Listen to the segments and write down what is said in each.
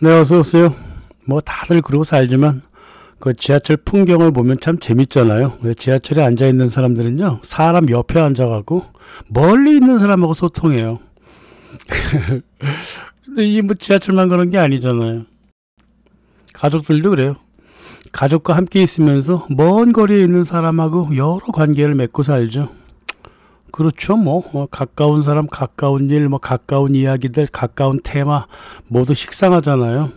네, 어서 오세요. 뭐 다들 그러고 살지만 그 지하철 풍경을 보면 참 재밌잖아요. 왜 지하철에 앉아 있는 사람들은요, 사람 옆에 앉아가고 멀리 있는 사람하고 소통해요. 근데 이 뭐 지하철만 그런 게 아니잖아요. 가족들도 그래요. 가족과 함께 있으면서 먼 거리에 있는 사람하고 여러 관계를 맺고 살죠. 그렇죠. 가까운 사람, 가까운 일, 가까운 이야기들, 가까운 테마 모두 식상하잖아요.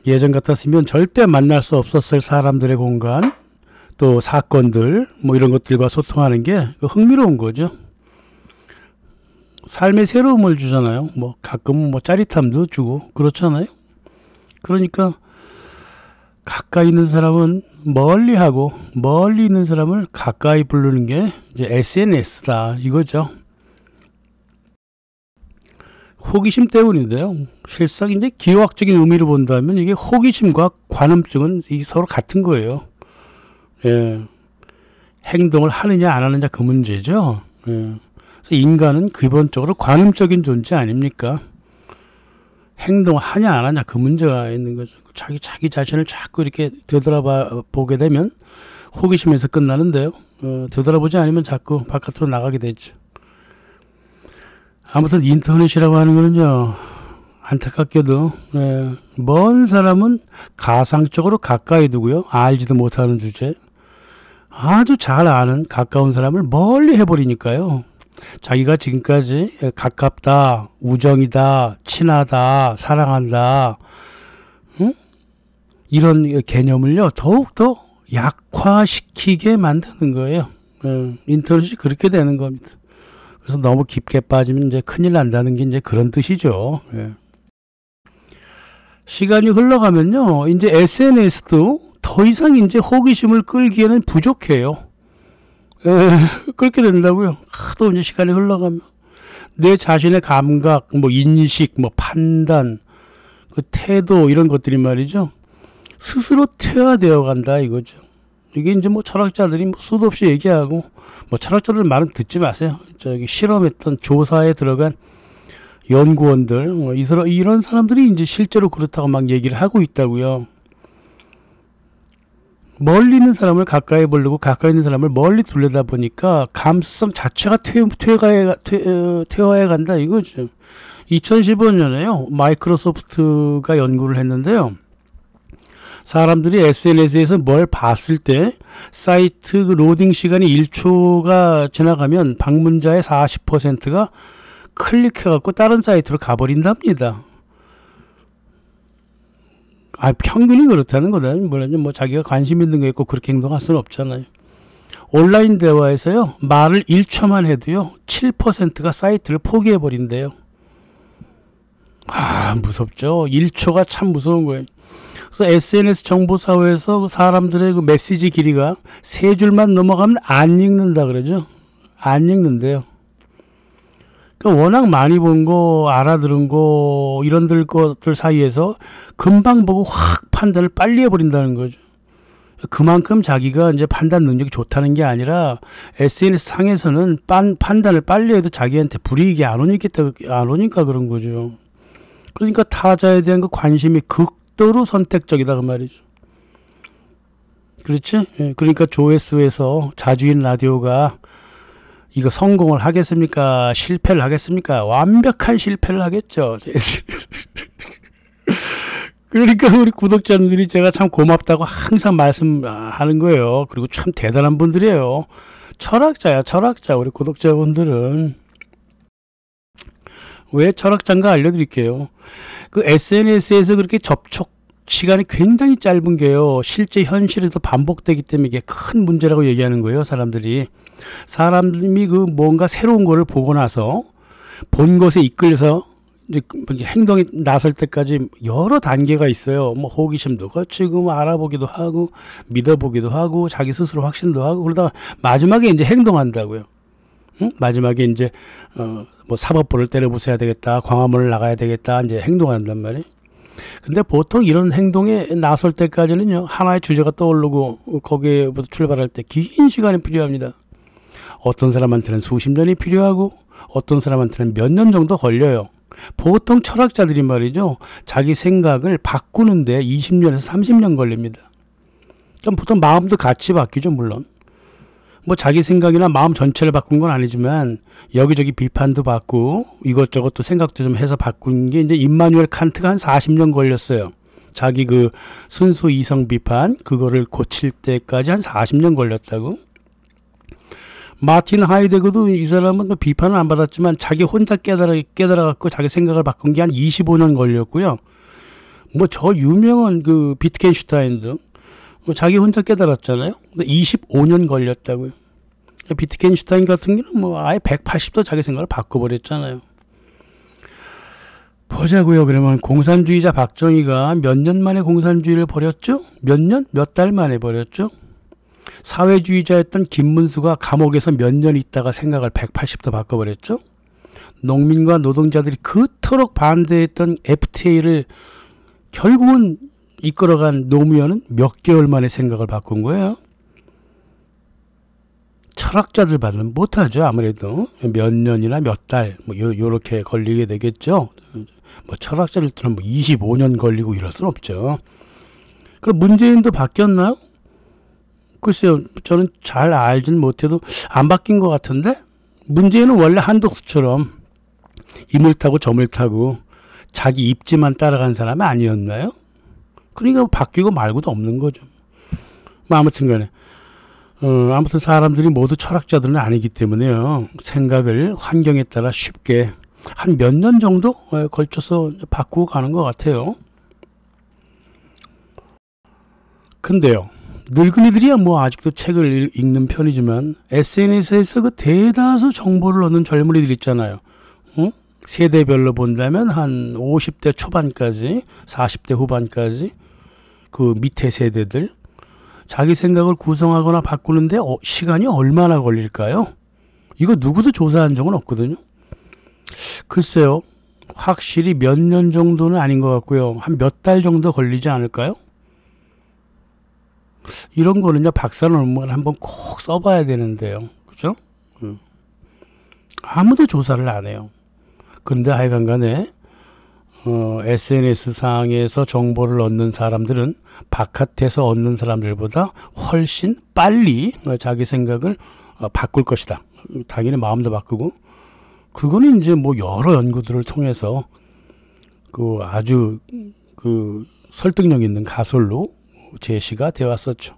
예전 같았으면 절대 만날 수 없었을 사람들의 공간, 또 사건들, 이런 것들과 소통하는 게 흥미로운 거죠. 삶의 새로움을 주잖아요. 가끔은 짜릿함도 주고, 그렇잖아요. 그러니까 가까이 있는 사람은 멀리 하고, 멀리 있는 사람을 가까이 부르는 게 이제 SNS다. 이거죠. 호기심 때문인데요. 실상 이제 기호학적인 의미로 본다면 이게 호기심과 관음증은 서로 같은 거예요. 예. 행동을 하느냐 안 하느냐 그 문제죠. 예. 그래서 인간은 기본적으로 관음적인 존재 아닙니까? 행동을 하냐 안 하냐 그 문제가 있는 거죠. 자기 자신을 자꾸 이렇게 되돌아보게 되면 호기심에서 끝나는데요. 되돌아보지 않으면 자꾸 바깥으로 나가게 되죠. 아무튼 인터넷이라고 하는 거는요, 안타깝게도 먼 사람은 가상적으로 가까이 두고요, 알지도 못하는 주제, 아주 잘 아는 가까운 사람을 멀리 해버리니까요, 자기가 지금까지 가깝다, 우정이다, 친하다, 사랑한다, 응? 이런 개념을요 더욱더 약화시키게 만드는 거예요. 인터넷이 그렇게 되는 겁니다. 그래서 너무 깊게 빠지면 이제 큰일 난다는 게 이제 그런 뜻이죠. 예. 시간이 흘러가면요, 이제 SNS도 더 이상 이제 호기심을 끌기에는 부족해요. 그렇게 된다고요. 하도 이제 시간이 흘러가면 내 자신의 감각, 인식, 판단, 그 태도 이런 것들이 말이죠, 스스로 퇴화되어 간다 이거죠. 이게 이제 철학자들이 수도 없이 얘기하고, 철학자들 말은 듣지 마세요. 저기 실험했던 조사에 들어간 연구원들, 이런 사람들이 이제 실제로 그렇다고 막 얘기를 하고 있다고요. 멀리 있는 사람을 가까이 보려고 가까이 있는 사람을 멀리 둘러다 보니까 감수성 자체가 퇴화해 간다 이거죠. 2015년에요. 마이크로소프트가 연구를 했는데요. 사람들이 SNS에서 뭘 봤을 때 사이트 로딩 시간이 1초가 지나가면 방문자의 40%가 클릭해갖고 다른 사이트로 가버린답니다. 평균이 그렇다는 거다. 물론 자기가 관심 있는 거 있고 그렇게 행동할 수는 없잖아요. 온라인 대화에서요, 말을 1초만 해도요, 7%가 사이트를 포기해버린대요. 무섭죠. 1초가 참 무서운 거예요. 그래서 SNS 정보사회에서 사람들의 그 메시지 길이가 3줄만 넘어가면 안 읽는다 그러죠. 안 읽는데요. 그러니까 워낙 많이 본 거, 알아들은 거, 이런 것들 사이에서 금방 보고 확 판단을 빨리 해버린다는 거죠. 그만큼 자기가 이제 판단 능력이 좋다는 게 아니라 SNS 상에서는 판단을 빨리 해도 자기한테 불이익이 안 오니까 그런 거죠. 그러니까 타자에 대한 그 관심이 극도로 선택적이다 그 말이죠. 그렇지? 그러니까 조회수에서 자주인 라디오가 이거 성공을 하겠습니까? 실패를 하겠습니까? 완벽한 실패를 하겠죠. 그러니까 우리 구독자님들이 제가 참 고맙다고 항상 말씀하는 거예요. 그리고 참 대단한 분들이에요. 철학자야, 철학자. 우리 구독자분들은. 왜 철학자인가 알려드릴게요. 그 SNS에서 그렇게 접촉 시간이 굉장히 짧은 게요, 실제 현실에서 반복되기 때문에 이게 큰 문제라고 얘기하는 거예요. 사람들이 그 뭔가 새로운 거를 보고 나서 본 것에 이끌려서 이제 행동에 나설 때까지 여러 단계가 있어요. 호기심도 거치고 알아보기도 하고 믿어보기도 하고 자기 스스로 확신도 하고 그러다가 마지막에 이제 행동한다고요. 응? 마지막에 이제 사법부를 때려 부숴야 되겠다, 광화문을 나가야 되겠다, 이제 행동한단 말이에요. 근데 보통 이런 행동에 나설 때까지는요, 하나의 주제가 떠오르고 거기에부터 출발할 때 긴 시간이 필요합니다. 어떤 사람한테는 수십 년이 필요하고 어떤 사람한테는 몇 년 정도 걸려요. 보통 철학자들이 말이죠. 자기 생각을 바꾸는데 20년에서 30년 걸립니다. 그럼 보통 마음도 같이 바뀌죠, 물론. 뭐 자기 생각이나 마음 전체를 바꾼 건 아니지만 여기저기 비판도 받고 이것저것 또 생각도 좀 해서 바꾼 게 이제 임마누엘 칸트가 한 40년 걸렸어요. 자기 그 순수 이성 비판 그거를 고칠 때까지 한 40년 걸렸다고. 마틴 하이데거도 이 사람은 또 비판을 안 받았지만 자기 혼자 깨달아갖고 자기 생각을 바꾼 게 한 25년 걸렸고요. 뭐 저 유명한 그 비트겐슈타인도 뭐 자기 혼자 깨달았잖아요. 25년 걸렸다고요. 비트겐슈타인 같은 경우는 뭐 아예 180도 자기 생각을 바꿔버렸잖아요. 보자고요. 그러면 공산주의자 박정희가 몇 년 만에 공산주의를 버렸죠? 몇 년? 몇 달 만에 버렸죠? 사회주의자였던 김문수가 감옥에서 몇 년 있다가 생각을 180도 바꿔버렸죠? 농민과 노동자들이 그토록 반대했던 FTA를 결국은 이끌어간 노무현은 몇 개월 만에 생각을 바꾼 거예요. 철학자들 받으면 못하죠. 아무래도 몇 년이나 몇 달 뭐 요렇게 걸리게 되겠죠. 뭐 철학자들은 뭐 25년 걸리고 이럴 수는 없죠. 그럼 문재인도 바뀌었나요? 글쎄요. 저는 잘 알지는 못해도 안 바뀐 것 같은데 문재인은 원래 한독수처럼 이물 타고 저물 타고 자기 입지만 따라간 사람이 아니었나요? 그러니까 바뀌고 말고도 없는 거죠. 뭐 아무튼 간에 아무튼 사람들이 모두 철학자들은 아니기 때문에요. 생각을 환경에 따라 쉽게 한 몇 년 정도 걸쳐서 바꾸고 가는 것 같아요. 근데요. 늙은이들이야 뭐 아직도 책을 읽는 편이지만 SNS에서 그 대다수 정보를 얻는 젊은이들 있잖아요. 세대별로 본다면 한 50대 초반까지 40대 후반까지 그 밑에 세대들 자기 생각을 구성하거나 바꾸는데 시간이 얼마나 걸릴까요? 이거 누구도 조사한 적은 없거든요. 글쎄요. 확실히 몇 년 정도는 아닌 것 같고요. 한 몇 달 정도 걸리지 않을까요? 이런 거는요. 박사 논문을 한번 꼭 써봐야 되는데요. 그죠? 아무도 조사를 안 해요. 근데 하여간 간에 SNS 상에서 정보를 얻는 사람들은 바깥에서 얻는 사람들보다 훨씬 빨리 자기 생각을 바꿀 것이다. 당연히 마음도 바꾸고 그거는 이제 뭐 여러 연구들을 통해서 그 아주 그 설득력 있는 가설로 제시가 되어 왔었죠.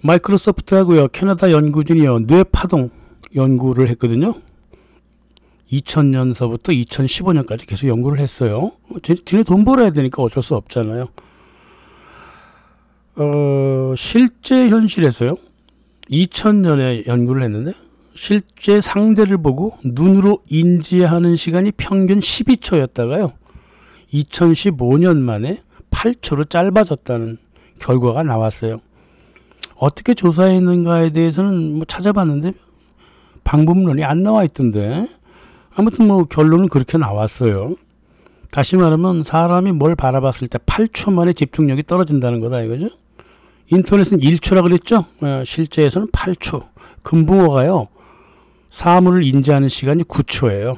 마이크로소프트하고요. 캐나다 연구진이요. 뇌파동 연구를 했거든요. 2000년서부터 2015년까지 계속 연구를 했어요. 지네 돈 벌어야 되니까 어쩔 수 없잖아요. 실제 현실에서요. 2000년에 연구를 했는데 실제 상대를 보고 눈으로 인지하는 시간이 평균 12초였다가요. 2015년 만에 8초로 짧아졌다는 결과가 나왔어요. 어떻게 조사했는가에 대해서는 뭐 찾아봤는데 방법론이 안 나와 있던데 아무튼 뭐 결론은 그렇게 나왔어요. 다시 말하면 사람이 뭘 바라봤을 때 8초 만에 집중력이 떨어진다는 거다 이거죠. 인터넷은 1초라 그랬죠. 실제에서는 8초. 금붕어가요. 사물을 인지하는 시간이 9초예요.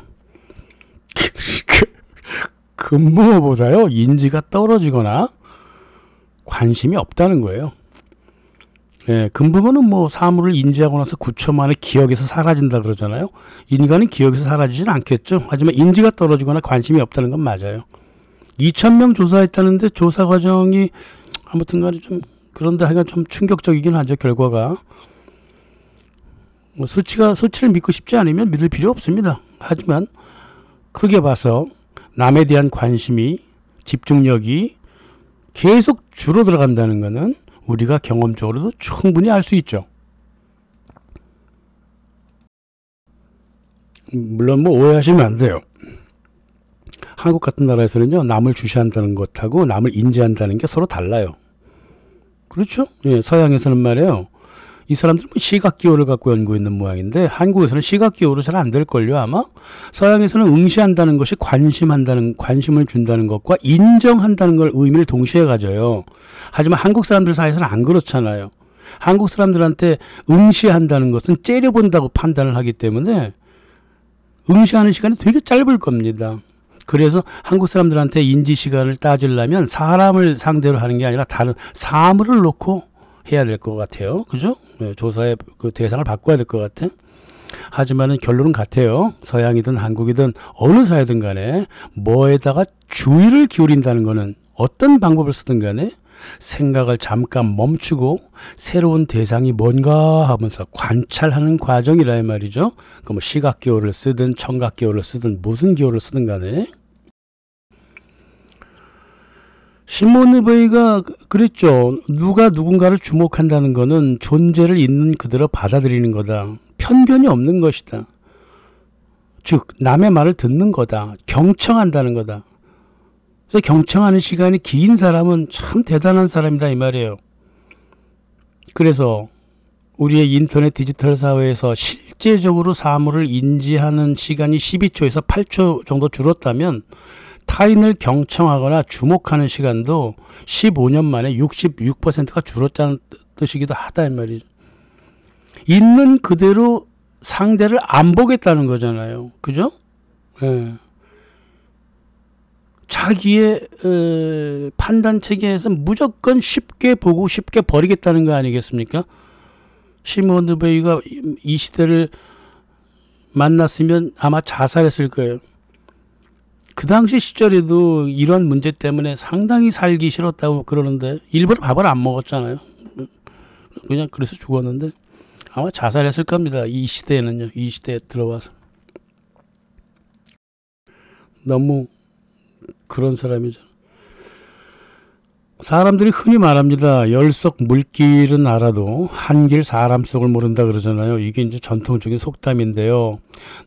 금붕어보다요. 인지가 떨어지거나 관심이 없다는 거예요. 금붕어는 뭐 사물을 인지하고 나서 9초 만에 기억에서 사라진다 그러잖아요. 인간은 기억에서 사라지진 않겠죠. 하지만 인지가 떨어지거나 관심이 없다는 건 맞아요. 2,000명 조사했다는데 조사 과정이 아무튼 간에 좀 그런데 하여간 좀 충격적이긴 하죠. 결과가. 뭐 수치를 믿고 싶지 않으면 믿을 필요 없습니다. 하지만 크게 봐서 남에 대한 관심이 집중력이 계속 줄어들어간다는 것은 우리가 경험적으로도 충분히 알 수 있죠. 물론 뭐 오해하시면 안 돼요. 한국 같은 나라에서는요. 남을 주시한다는 것하고 남을 인지한다는 게 서로 달라요. 그렇죠? 예, 서양에서는 말이에요. 이 사람들은 시각기호를 갖고 연구했는 모양인데 한국에서는 시각기호로 잘 안 될걸요 아마. 서양에서는 응시한다는 것이 관심을 준다는 것과 인정한다는 걸 의미를 동시에 가져요. 하지만 한국 사람들 사이에서는 안 그렇잖아요. 한국 사람들한테 응시한다는 것은 째려본다고 판단을 하기 때문에 응시하는 시간이 되게 짧을 겁니다. 그래서 한국 사람들한테 인지 시간을 따지려면 사람을 상대로 하는 게 아니라 다른 사물을 놓고 해야 될 것 같아요. 그죠? 네, 조사의 그 대상을 바꿔야 될 것 같아. 하지만은 결론은 같아요. 서양이든 한국이든 어느 사회든 간에 뭐에다가 주의를 기울인다는 거는 어떤 방법을 쓰든 간에 생각을 잠깐 멈추고 새로운 대상이 뭔가 하면서 관찰하는 과정이라 이 말이죠. 그 뭐 시각기호를 쓰든 청각기호를 쓰든 무슨 기호를 쓰든 간에. 시몬 웨이가 그랬죠. 누가 누군가를 주목한다는 것은 존재를 있는 그대로 받아들이는 거다. 편견이 없는 것이다. 즉 남의 말을 듣는 거다. 경청한다는 거다. 그래서 경청하는 시간이 긴 사람은 참 대단한 사람이다 이 말이에요. 그래서 우리의 인터넷 디지털 사회에서 실제적으로 사물을 인지하는 시간이 12초에서 8초 정도 줄었다면 타인을 경청하거나 주목하는 시간도 15년 만에 66%가 줄었다는 뜻이기도 하다 이 말이죠. 있는 그대로 상대를 안 보겠다는 거잖아요. 그죠? 예. 자기의 판단 체계에서 무조건 쉽게 보고 쉽게 버리겠다는 거 아니겠습니까? 시몬 베이가 이 시대를 만났으면 아마 자살했을 거예요. 그 당시 시절에도 이런 문제 때문에 상당히 살기 싫었다고 그러는데 일부러 밥을 안 먹었잖아요. 그냥 그래서 죽었는데 아마 자살했을 겁니다. 이 시대에는요. 이 시대에 들어와서. 너무 그런 사람이죠. 사람들이 흔히 말합니다. 열석 물길은 알아도 한길 사람 속을 모른다 그러잖아요. 이게 이제 전통적인 속담인데요.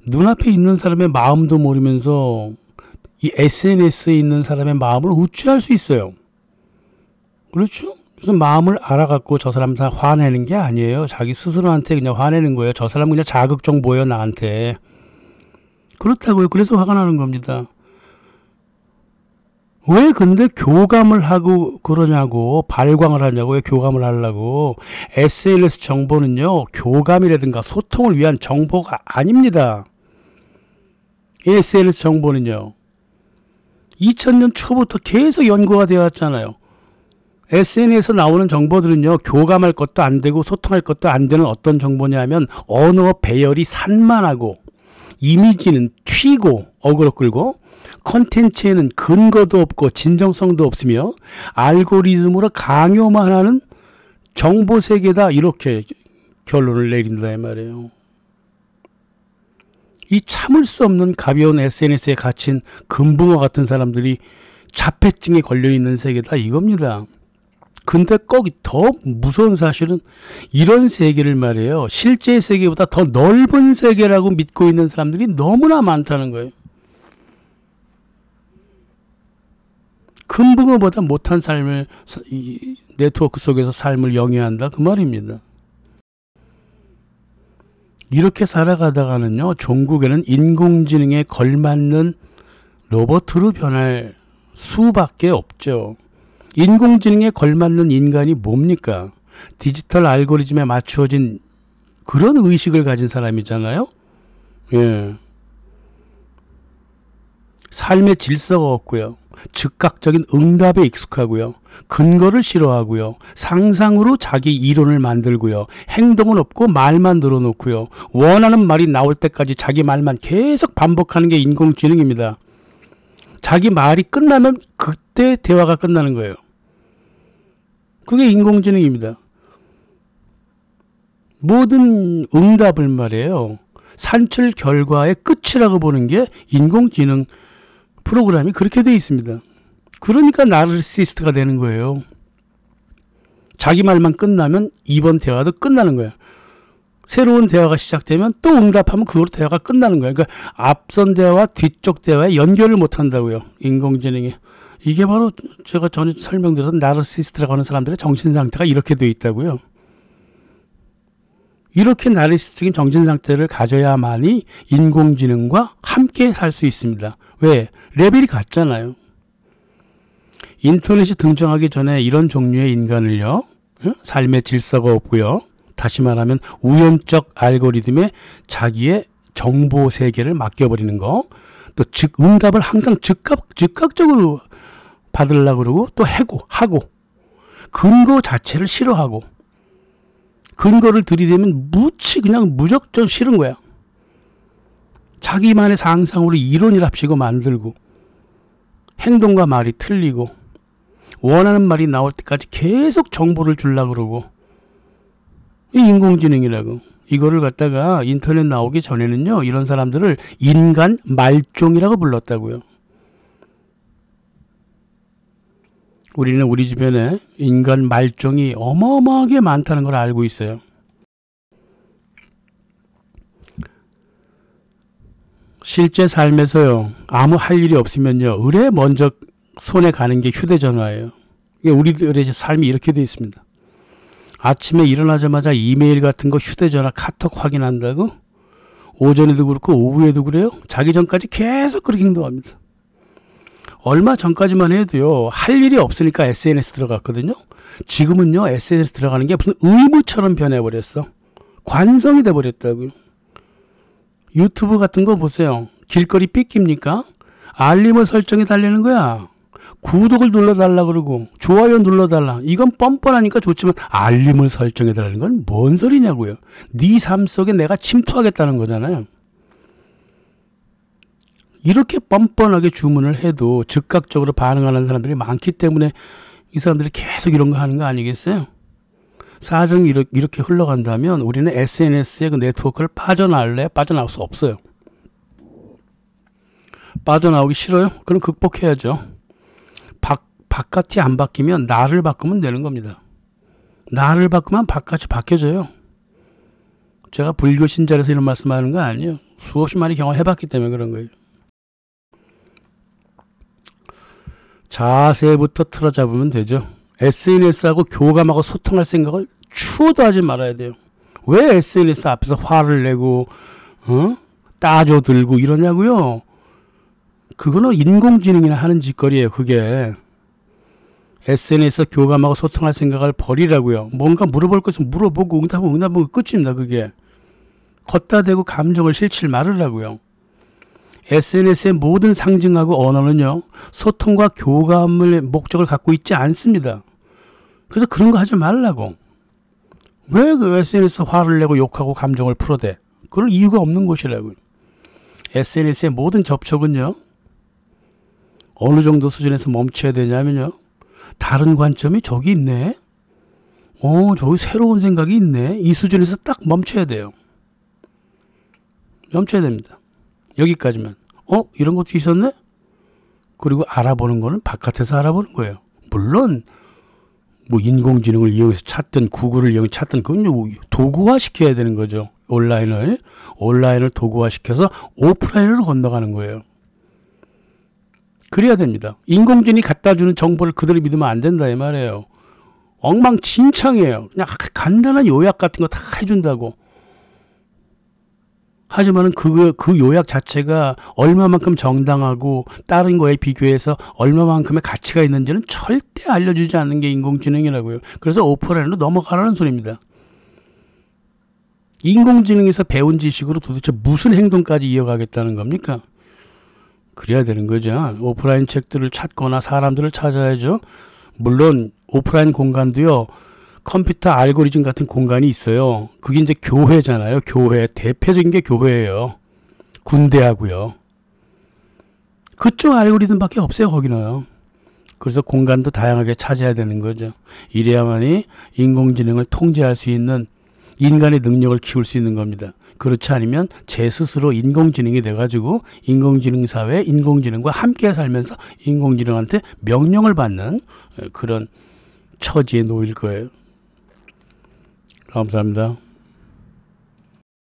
눈앞에 있는 사람의 마음도 모르면서 이 SNS에 있는 사람의 마음을 우추할 수 있어요. 그렇죠? 그래서 마음을 알아갖고 저 사람 다 화내는 게 아니에요. 자기 스스로한테 그냥 화내는 거예요. 저 사람은 그냥 자극적 보여 나한테. 그렇다고요. 그래서 화가 나는 겁니다. 왜 근데 교감을 하고 그러냐고, 발광을 하냐고, 왜 교감을 하려고. SNS 정보는요, 교감이라든가 소통을 위한 정보가 아닙니다. SNS 정보는요, 2000년 초부터 계속 연구가 되어 왔잖아요. SNS에서 나오는 정보들은요, 교감할 것도 안 되고 소통할 것도 안 되는 어떤 정보냐면 언어 배열이 산만하고 이미지는 튀고 어그로 끌고 컨텐츠에는 근거도 없고 진정성도 없으며 알고리즘으로 강요만 하는 정보 세계다, 이렇게 결론을 내린다 이 말이에요. 이 참을 수 없는 가벼운 SNS에 갇힌 금붕어 같은 사람들이 자폐증에 걸려있는 세계다 이겁니다. 근데 꼭 더 무서운 사실은 이런 세계를 말이에요. 실제 세계보다 더 넓은 세계라고 믿고 있는 사람들이 너무나 많다는 거예요. 금붕어보다 못한 삶을, 이 네트워크 속에서 삶을 영위한다 그 말입니다. 이렇게 살아가다가는요, 종국에는 인공지능에 걸맞는 로봇으로 변할 수밖에 없죠. 인공지능에 걸맞는 인간이 뭡니까? 디지털 알고리즘에 맞추어진 그런 의식을 가진 사람이잖아요. 예. 삶의 질서가 없고요. 즉각적인 응답에 익숙하고요. 근거를 싫어하고요. 상상으로 자기 이론을 만들고요. 행동은 없고 말만 늘어놓고요. 원하는 말이 나올 때까지 자기 말만 계속 반복하는 게 인공지능입니다. 자기 말이 끝나면 그때 대화가 끝나는 거예요. 그게 인공지능입니다. 모든 응답을 말이에요, 산출 결과의 끝이라고 보는 게 인공지능 프로그램이 그렇게 되어 있습니다. 그러니까 나르시스트가 되는 거예요. 자기 말만 끝나면 이번 대화도 끝나는 거예요. 새로운 대화가 시작되면 또 응답하면 그걸로 대화가 끝나는 거예요. 그러니까 앞선 대화와 뒤쪽 대화에 연결을 못 한다고요, 인공지능이. 이게 바로 제가 전에 설명드렸던 나르시스트라고 하는 사람들의 정신상태가 이렇게 되어 있다고요. 이렇게 나르시스트적인 정신상태를 가져야만이 인공지능과 함께 살 수 있습니다. 왜? 레벨이 같잖아요. 인터넷이 등장하기 전에 이런 종류의 인간을요, 삶의 질서가 없고요, 다시 말하면 우연적 알고리즘에 자기의 정보 세계를 맡겨버리는 거, 또 응답을 항상 즉각적으로 받으려고 그러고, 또 하고 근거 자체를 싫어하고, 근거를 들이대면 그냥 무작정 싫은 거야. 자기만의 상상으로 이론이랍시고 만들고, 행동과 말이 틀리고, 원하는 말이 나올 때까지 계속 정보를 주려고 그러고, 이 인공지능이라고. 이거를 갖다가 인터넷 나오기 전에는요, 이런 사람들을 인간 말종이라고 불렀다고요. 우리는 우리 주변에 인간 말종이 어마어마하게 많다는 걸 알고 있어요. 실제 삶에서요, 아무 할 일이 없으면요, 의뢰 먼저 손에 가는 게 휴대전화예요. 우리들의 삶이 이렇게 되어 있습니다. 아침에 일어나자마자 이메일 같은 거 휴대전화 카톡 확인한다고? 오전에도 그렇고 오후에도 그래요? 자기 전까지 계속 그렇게 행동합니다. 얼마 전까지만 해도요, 할 일이 없으니까 SNS 들어갔거든요. 지금은요, SNS 들어가는 게 무슨 의무처럼 변해버렸어. 관성이 돼버렸다고요. 유튜브 같은 거 보세요. 길거리 삐깁니까? 알림을 설정해 달라는 거야. 구독을 눌러달라 그러고 좋아요 눌러달라. 이건 뻔뻔하니까 좋지만 알림을 설정해 달라는 건 뭔 소리냐고요. 네 삶 속에 내가 침투하겠다는 거잖아요. 이렇게 뻔뻔하게 주문을 해도 즉각적으로 반응하는 사람들이 많기 때문에 이 사람들이 계속 이런 거 하는 거 아니겠어요? 사정이 이렇게 흘러간다면 우리는 SNS의 그 네트워크를 빠져나올 수 없어요. 빠져나오기 싫어요? 그럼 극복해야죠. 바깥이 안 바뀌면 나를 바꾸면 되는 겁니다. 나를 바꾸면 바깥이 바뀌어져요. 제가 불교 신자라서 이런 말씀하는 거 아니에요. 수없이 많이 경험해봤기 때문에 그런 거예요. 자세부터 틀어잡으면 되죠. SNS하고 교감하고 소통할 생각을 추호도 하지 말아야 돼요. 왜 SNS 앞에서 화를 내고 따져들고 이러냐고요. 그거는 인공지능이나 하는 짓거리예요. 그게. SNS에서 교감하고 소통할 생각을 버리라고요. 뭔가 물어볼 것은 물어보고 응답하면 끝입니다. 그게. 걷다 대고 감정을 실칠 말으라고요. SNS의 모든 상징하고 언어는요, 소통과 교감을 목적을 갖고 있지 않습니다. 그래서 그런 거 하지 말라고. 왜 그 SNS에서 화를 내고 욕하고 감정을 풀어대? 그럴 이유가 없는 것이라고요. SNS의 모든 접촉은요, 어느 정도 수준에서 멈춰야 되냐면요, 다른 관점이 저기 있네. 저기 새로운 생각이 있네. 이 수준에서 딱 멈춰야 돼요. 멈춰야 됩니다. 여기까지만. 이런 것도 있었네? 그리고 알아보는 거는 바깥에서 알아보는 거예요. 물론 뭐 인공지능을 이용해서 찾든 구글을 이용해서 찾든 그건 도구화 시켜야 되는 거죠. 온라인을 도구화 시켜서 오프라인으로 건너가는 거예요. 그래야 됩니다. 인공지능이 갖다 주는 정보를 그대로 믿으면 안 된다 이 말이에요. 엉망진창이에요. 그냥 간단한 요약 같은 거 다 해준다고. 하지만은 그 요약 자체가 얼마만큼 정당하고 다른 거에 비교해서 얼마만큼의 가치가 있는지는 절대 알려주지 않는 게 인공지능이라고요. 그래서 오프라인으로 넘어가라는 소리입니다. 인공지능에서 배운 지식으로 도대체 무슨 행동까지 이어가겠다는 겁니까? 그래야 되는 거죠. 오프라인 책들을 찾거나 사람들을 찾아야죠. 물론 오프라인 공간도요, 컴퓨터 알고리즘 같은 공간이 있어요. 그게 이제 교회잖아요. 교회. 대표적인 게 교회예요. 군대하고요. 그쪽 알고리즘밖에 없어요. 거기는. 그래서 공간도 다양하게 찾아야 되는 거죠. 이래야만이 인공지능을 통제할 수 있는 인간의 능력을 키울 수 있는 겁니다. 그렇지 않으면 제 스스로 인공지능이 돼가지고 인공지능 사회에 인공지능과 함께 살면서 인공지능한테 명령을 받는 그런 처지에 놓일 거예요. 감사합니다.